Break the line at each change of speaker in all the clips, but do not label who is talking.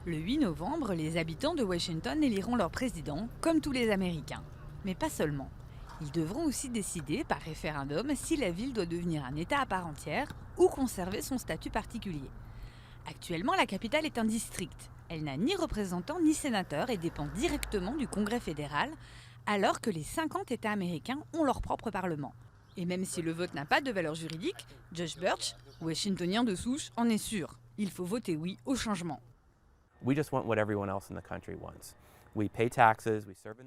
Le 8 novembre, les habitants de Washington éliront leur président, comme tous les Américains. Mais pas seulement. Ils devront aussi décider par référendum si la ville doit devenir un État à part entière ou conserver son statut particulier. Actuellement, la capitale est un district. Elle n'a ni représentants ni sénateurs et dépend directement du Congrès fédéral, alors que les 50 États américains ont leur propre parlement. Et même si le vote n'a pas de valeur juridique, Josh Birch, washingtonien de souche, en est sûr. Il faut voter oui au changement.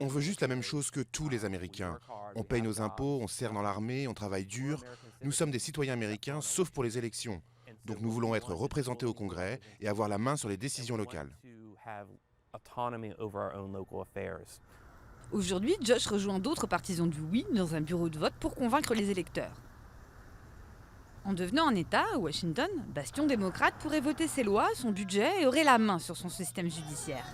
On veut juste la même chose que tous les Américains. On paye nos impôts, on sert dans l'armée, on travaille dur. Nous sommes des citoyens américains, sauf pour les élections. Donc nous voulons être représentés au Congrès et avoir la main sur les décisions locales.
Aujourd'hui, Josh rejoint d'autres partisans du oui dans un bureau de vote pour convaincre les électeurs. En devenant un État, Washington, bastion démocrate, pourrait voter ses lois, son budget et aurait la main sur son système judiciaire.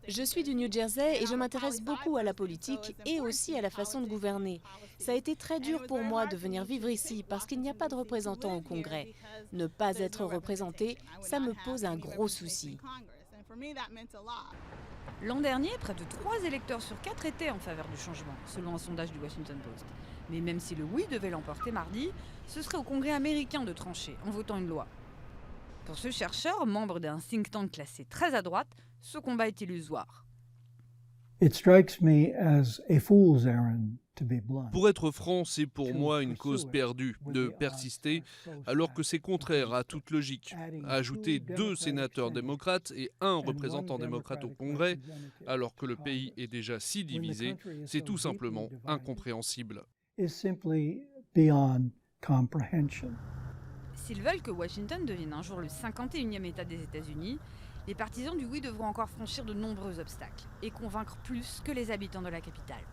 Je suis du New Jersey et je m'intéresse beaucoup à la politique et aussi à la façon de gouverner. Ça a été très dur pour moi de venir vivre ici parce qu'il n'y a pas de représentants au Congrès. Ne pas être représenté, ça me pose un gros souci.
L'an dernier, près de 3 électeurs sur 4 étaient en faveur du changement, selon un sondage du Washington Post. Mais même si le oui devait l'emporter mardi, ce serait au Congrès américain de trancher en votant une loi. Pour ce chercheur, membre d'un think tank classé très à droite, ce combat est illusoire.
Pour être franc, c'est pour moi une cause perdue de persister alors que c'est contraire à toute logique. Ajouter 2 sénateurs démocrates et 1 représentant démocrate au Congrès alors que le pays est déjà si divisé, c'est tout simplement incompréhensible.
S'ils veulent que Washington devienne un jour le 51e État des États-Unis, les partisans du oui devront encore franchir de nombreux obstacles et convaincre plus que les habitants de la capitale.